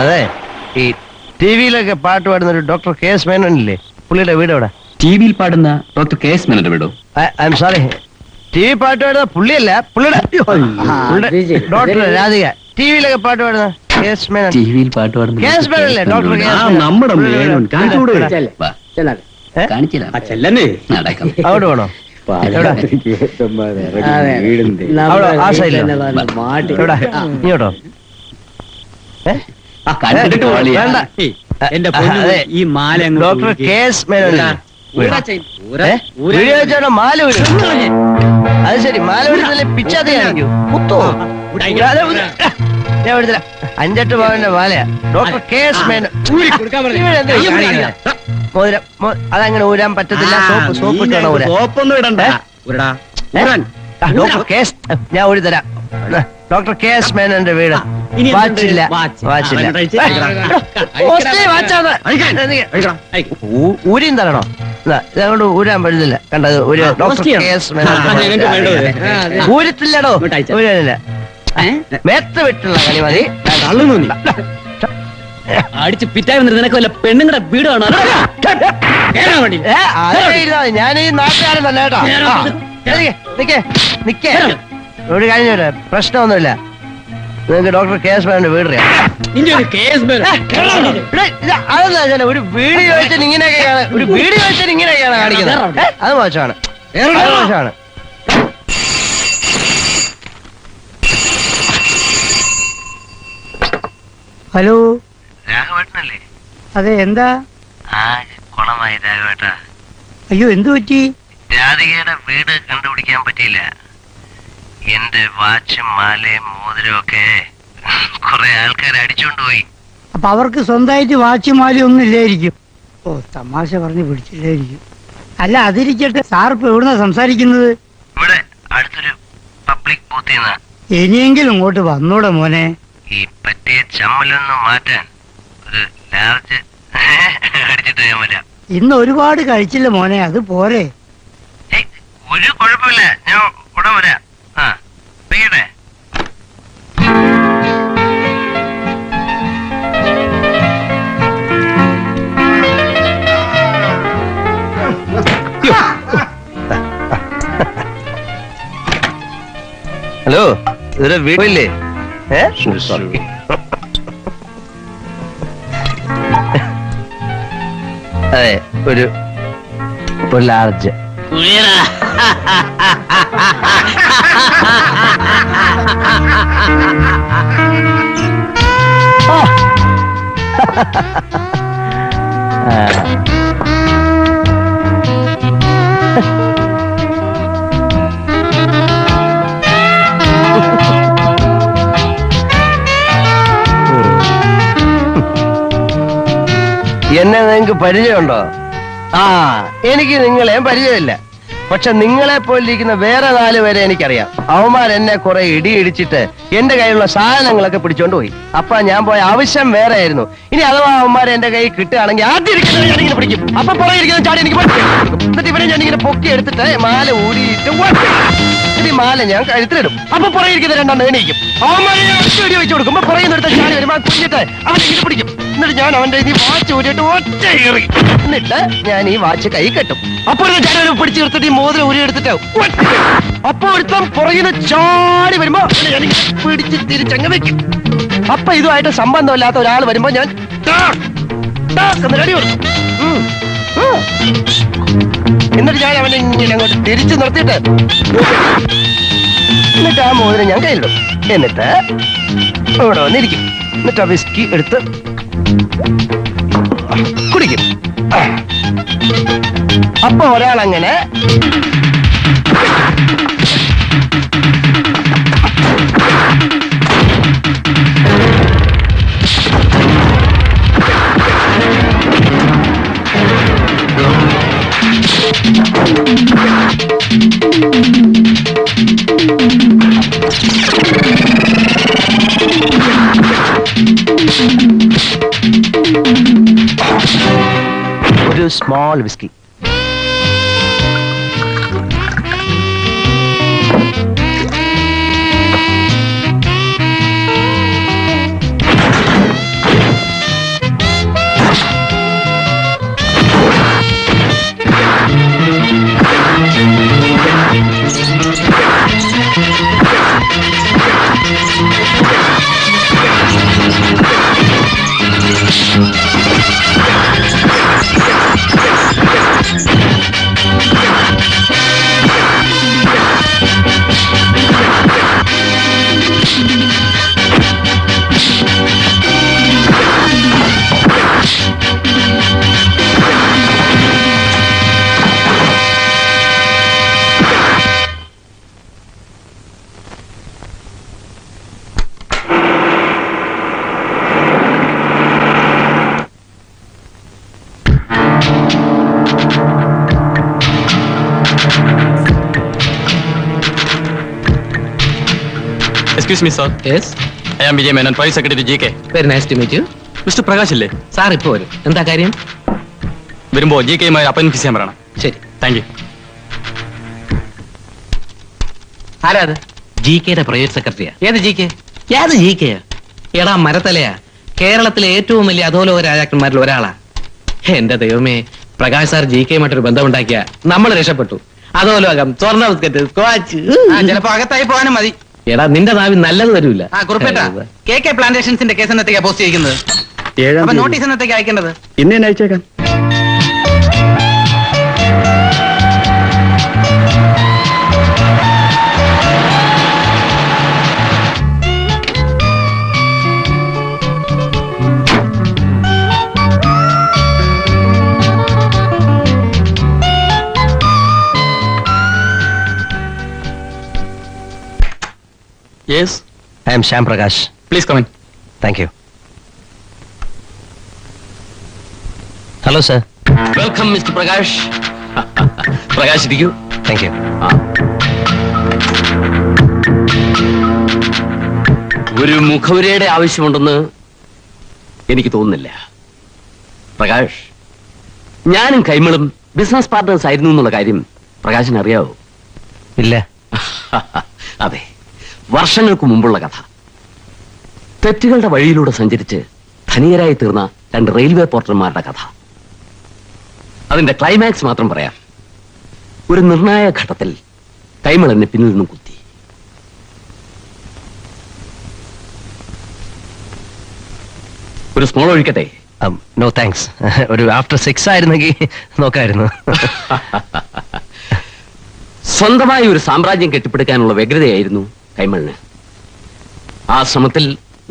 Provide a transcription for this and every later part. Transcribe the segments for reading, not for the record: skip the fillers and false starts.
അതെ, ഈ ടി വിയിലൊക്കെ പാട്ട് പാടുന്ന ഒരു ഡോക്ടർ കെ എസ് മേനോനില്ലേ, പുള്ളിയുടെ വീട് എവിടെ? ടി വിയിൽ പാടുന്ന ഡോക്ടർ കെ എസ് മേനോന്റെ വീടോ? I'm sorry, T V പാട്ട് പാടുന്ന പുള്ളിയല്ല, പുള്ളിയുടെ ഡോക്ടർ രാധിക. ടി വിയിലൊക്കെ പാട്ട് പാടുന്ന കെ എസ് മേനോൻ. ടി വിയിൽ പാട്ട് പാടുന്ന കെ എസ് മേനോൻ അല്ലേ ഡോക്ടർ കെ എസ് മേനോൻ? നമ്മുടെ മേനോൻ. കാണിച്ചില്ല അവിടെ വേണോ? ആ സൈഡിലോ? ഇങ്ങോട്ടോ? വേണ്ട, ഈ മാല ഡോക്ടർ കെ എസ് മേനോൻ. മാല വരും. അത് ശരി, മാല വരുന്നല്ലേ പിച്ചാതെ കാണിക്കൂ. കുത്തോ? ഞാൻ എടുത്തില്ല. 5-8 പവന്റെ മാലയാ ഡോക്ടർ കെ എസ് മേനോൻ. മോതിരം അതങ്ങനെ ഊരാൻ പറ്റത്തില്ല. സോപ്പ് ഇട്ടാണോ ഊരാൻ? സോപ്പൊന്നും ഇടണ്ട. ഡോക്ടർ കെ എസ്, ഞാൻ ഊരി തരാം. ഡോക്ടർ കെ എസ് മേനോന്റെ വീട്. വാച്ചില്ല, വാച്ചില്ല. ഊരിയും തരണോ? ഇതങ്ങോട്ട് ഊരാൻ പറ്റുന്നില്ല. കണ്ടത് ഒരു ഡോക്ടർ കെ എസ് മേനോൻ ഊരത്തില്ലടോ, ഊരാനില്ല. മേത്ത് വിട്ടുള്ള കളി മതി. അടിച്ച് പിറ്റായി വന്നിട്ട് നിനക്ക് വല്ല പെണ്ണുങ്ങളുടെ വീട് കാണാൻ ഞാൻ ഈ നാട്ടുകാരൻ തന്നെ കേട്ടോ. നിക്കേ ഒരു കഴിഞ്ഞ പ്രശ്നമൊന്നുമില്ല. നിങ്ങൾക്ക് ഡോക്ടർ കെ എസ് മേനോന്റെ വീട് അറിയാം. അതല്ല, ഒരു വീഡിയോ വെച്ചാൽ ഇങ്ങനെയൊക്കെയാണ്, ഒരു വീഡിയോ വെച്ചാൽ ഇങ്ങനെയൊക്കെയാണ് കാണിക്കുന്നത്. അത് മോശമാണ്, മോശമാണ്. ഹലോ, രാഘവേട്ടനല്ലേ? അതെ, എന്താ? കുളമായി രാഘവേട്ട. അയ്യോ, എന്തു പറ്റി? രാധികയുടെ വീട് കണ്ടുപിടിക്കാൻ പറ്റിയില്ല. എന്റെ വാച്ചും മാലയും മോതിരവും ഒക്കെ കുറെ ആൾക്കാർ അടിച്ചോണ്ട് പോയി. അപ്പൊ അവർക്ക് സ്വന്തമായിട്ട് വാച്ചും മാലയും ഒന്നും ഇല്ലായിരിക്കും. ഓ, തമാശ പറഞ്ഞു പിടിച്ചില്ലായിരിക്കും. അല്ല, അതിരിക്കട്ടെ, സാറിപ്പോ എവിടുന്നാ സംസാരിക്കുന്നത്? ഇവിടെ അടുത്തൊരു പബ്ലിക് ബൂത്തിൽ നിന്നാ. ഇനിയെങ്കിലും ഇങ്ങോട്ട് വന്നൂടെ മോനെ? ഈ പറ്റിയ ചമ്മലൊന്നും മാറ്റാൻ ഒരു ലാർജ് അടിച്ചിട്ട് ഞാൻ വരാം. ഇന്ന് ഒരുപാട് കഴിച്ചില്ല മോനെ, അത് പോരെ? ഒരു കുഴപ്പമില്ല, ഞാൻ ഉടൻ വരാം. പെയ്യട്ടെ. ഹലോ, ഇതൊരു വീടില്ലേ? അതെ, ഒരു ലാർജ്. എന്നെ നിങ്ങൾക്ക് പരിചയമുണ്ടോ? എനിക്ക് നിങ്ങളെയും പരിചയമില്ല. പക്ഷെ നിങ്ങളെ പോലിരിക്കുന്ന വേറെ 4 പേരെ എനിക്കറിയാം. അവന്മാർ എന്നെ കുറെ ഇടിയിടിച്ചിട്ട് എന്റെ കയ്യിലുള്ള സാധനങ്ങളൊക്കെ പിടിച്ചോണ്ട് പോയി. അപ്പൊ ഞാൻ പോയ ആവശ്യം വേറെ ആയിരുന്നു. ഇനി അഥവാ അവന്മാരെ എന്റെ കൈ കിട്ടുകയാണെങ്കിൽ ആദ്യം ഇരിക്കുന്നത് ഞാനിങ്ങനെ പിടിക്കും. അപ്പൊ പുറകെ ഇരിക്കുന്ന ചാടി എനിക്ക് എന്നിട്ട് ഇവരെ ഞാനിങ്ങനെ പൊക്കി എടുത്തിട്ട് മാല ഊരിയിട്ട് ഈ മാല ഞാൻ കഴുത്തിലിടും. അപ്പൊ പുറകെ ഇരിക്കുന്ന 2 എണീക്കും. അവന്മാരെ വെടി വെച്ച് കൊടുക്കുമ്പോ പുറകെ എടുത്ത ചാടി വരുമ്പോൾ കുഞ്ഞിട്ട് അവനെ പിടിക്കും. എന്നിട്ട് ഞാൻ അവന്റെ ഈ വാച്ച് ഊരിയിട്ട് ഒറ്റ കയറി. എന്നിട്ട് ഞാൻ ഈ വാച്ച് കൈ കെട്ടും. അപ്പോൾ ചാടി പിടിച്ച് നിർത്തിട്ട് ഈ മോതിരം ഊരി എടുത്തിട്ട് അപ്പൊ ഒരുത്തം പുറകിന് ചാടി വരുമ്പോ പിടിച്ച് തിരിച്ചങ്ങ് വെക്കും. അപ്പൊ ഇതുമായിട്ട് സംബന്ധമില്ലാത്ത ഒരാൾ വരുമ്പോ ഞാൻ റെഡി കൊടുക്കും. എന്നിട്ട് ഞാൻ അവനെ ഇങ്ങനെ അങ്ങോട്ട് തിരിച്ചു നിർത്തിയിട്ട് എന്നിട്ട് ആ മോതിരം ഞാൻ കയ്യിലിടും. എന്നിട്ട് ഇവിടെ വന്നിരിക്കും. എന്നിട്ട് ആ വിസ്കി എടുത്ത് കുടിക്കും. അപ്പൊ ഒരാളങ്ങനെ ഒരു small whisky. Excuse me sir, yes, I am Vijay Menon, private secretary GK. Very nice to meet you. Mister Prakash ഇല്ലേ? സാർ ഇപ്പോ വരും. എന്താ കാര്യം? വരുമ്പോ GKയുമായി അപ്പോയിന്റ് ഫിക്സ് ചെയ്യാൻ പറയണം. ശരി. Thank you. ആരാ അത്? GKയുടെ പ്രൈവറ്റ് സെക്രട്ടറിയാ. ഏത് GK? ഏത് GK? എടാ മരത്തലയാ, കേരളത്തിലെ ഏറ്റവും വലിയ അധോലോക രാജാക്കന്മാരിൽ ഒരാളാ. എന്റെ ദൈവമേ, പ്രകാശ് സാർ GKയുമായിട്ടൊരു ബന്ധമുണ്ടാക്കിയ നമ്മൾ രക്ഷപ്പെട്ടു. അധോലോകം, സ്വർണ്ണ ബിസ്ക്കറ്റ്, സ്ക്വാച്ച്. ചിലപ്പോ അകത്തായി പോകാനും മതി. എടാ നിന്റെ നാവിൽ നല്ലത് വരൂല. കുറിപ്പേട്ട KK പ്ലാന്റേഷൻസിന്റെ കേസ് എന്നത്തേക്കാ പോസ്റ്റ് ചെയ്യുന്നത്? അപ്പൊ നോട്ടീസ് എന്നത്തേക്ക് അയക്കേണ്ടത്? ഇന്ന് തന്നെ അയച്ചേക്കാം. Yes, I am Shyam Prakash. please come in. Thank you. Hello sir. Welcome mister Prakash. Prakash ഇരിക്കൂ. Thank you. ഒരു മുഖവുരയുടെ ആവശ്യമുണ്ടെന്ന് എനിക്ക് തോന്നുന്നില്ല. പ്രകാശ്, ഞാനും കൈമളും ബിസിനസ് പാർട്ട്നേഴ്സ് ആയിരുന്നു എന്നുള്ള കാര്യം പ്രകാശിന് അറിയാവോ? ഇല്ല. അതെ, വർഷങ്ങൾക്ക് മുമ്പുള്ള കഥ. തെറ്റുകളുടെ വഴിയിലൂടെ സഞ്ചരിച്ച് ധനികരായി തീർന്ന രണ്ട് റെയിൽവേ പോർട്ടർമാരുടെ കഥ. അതിന്റെ ക്ലൈമാക്സ് മാത്രം പറയാം. ഒരു നിർണായക ഘട്ടത്തിൽ കൈമൾ എന്നെ പിന്നിൽ നിന്നും കുത്തി. ഒരു സ്മോൾ ഒഴിക്കട്ടെ? No thanks. ഒരു ആഫ്റ്റർ 6 ആയിരുന്നെങ്കിൽ നോക്കായിരുന്നു. സ്വന്തമായി ഒരു സാമ്രാജ്യം കെട്ടിപ്പടുക്കാനുള്ള വ്യഗ്രതയായിരുന്നു കൈമളിന്. ആ ശ്രമത്തിൽ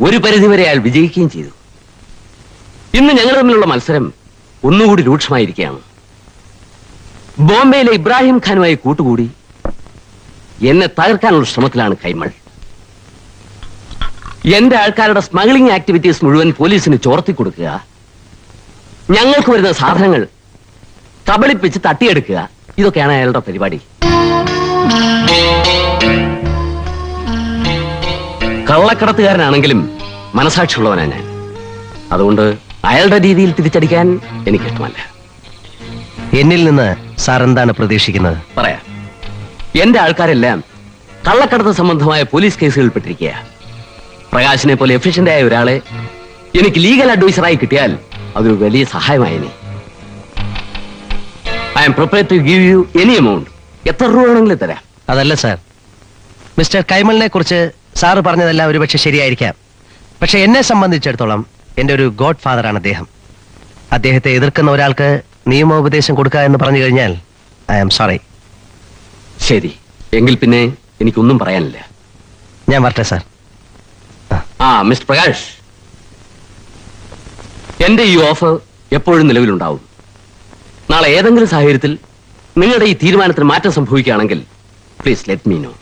ഒരു പരിധിവരെ അയാൾ വിജയിക്കുകയും ചെയ്തു. ഇന്ന് ഞങ്ങൾ തമ്മിലുള്ള മത്സരം ഒന്നുകൂടി രൂക്ഷമായിരിക്കുകയാണ്. ബോംബെയിലെ ഇബ്രാഹിം ഖാനുമായി കൂട്ടുകൂടി എന്നെ തകർക്കാനുള്ള ശ്രമത്തിലാണ് കൈമൾ. എന്റെ ആൾക്കാരുടെ സ്മഗ്ലിംഗ് ആക്ടിവിറ്റീസ് മുഴുവൻ പോലീസിന് ചോർത്തി കൊടുക്കുക, ഞങ്ങൾക്ക് വരുന്ന സാധനങ്ങൾ കബളിപ്പിച്ച് തട്ടിയെടുക്കുക, ഇതൊക്കെയാണ് അയാളുടെ പരിപാടി. കള്ളക്കടത്തുകാരനാണെങ്കിലും മനസാക്ഷിയുള്ളവനാ ഞാൻ. അതുകൊണ്ട് അയാളുടെ രീതിയിൽ തിരിച്ചടിക്കാൻ എനിക്കിഷ്ടമല്ല. എന്നിൽ നിന്ന് സാർ എന്താണ് പ്രതീക്ഷിക്കുന്നത്? പറയാം. എന്റെ ആൾക്കാരെല്ലാം കള്ളക്കടത്ത് സംബന്ധമായ പോലീസ് കേസുകളിൽ പെട്ടിരിക്കുക. പ്രകാശിനെ പോലെ എഫിഷ്യന്റ് ആയ ഒരാളെ എനിക്ക് ലീഗൽ അഡ്വൈസറായി കിട്ടിയാൽ അതൊരു വലിയ സഹായമായേനെ. I am prepared to give you any amount. എത്ര രൂപ വേണമെങ്കിലും തരാം. അതല്ല സാർ, മിസ്റ്റർ കൈമളിനെ കുറിച്ച് സാറ് പറഞ്ഞതെല്ലാം ഒരുപക്ഷെ ശരിയായിരിക്കാം. പക്ഷെ എന്നെ സംബന്ധിച്ചിടത്തോളം എൻ്റെ ഒരു ഗോഡ് ഫാദറാണ് അദ്ദേഹം. അദ്ദേഹത്തെ എതിർക്കുന്ന ഒരാൾക്ക് നിയമോപദേശം കൊടുക്കുക എന്ന് പറഞ്ഞു കഴിഞ്ഞാൽ ഐ ആം സോറി. ശരി, എങ്കിൽ പിന്നെ എനിക്കൊന്നും പറയാനില്ല. ഞാൻ വരട്ടെ സാർ. മിസ്റ്റർ പ്രകാശ്, എന്റെ ഈ ഓഫർ എപ്പോഴും നിലവിലുണ്ടാവും. നാളെ ഏതെങ്കിലും സാഹചര്യത്തിൽ നിങ്ങളുടെ ഈ തീരുമാനത്തിന് മാറ്റം സംഭവിക്കുകയാണെങ്കിൽ പ്ലീസ് ലെറ്റ് മീ നോ.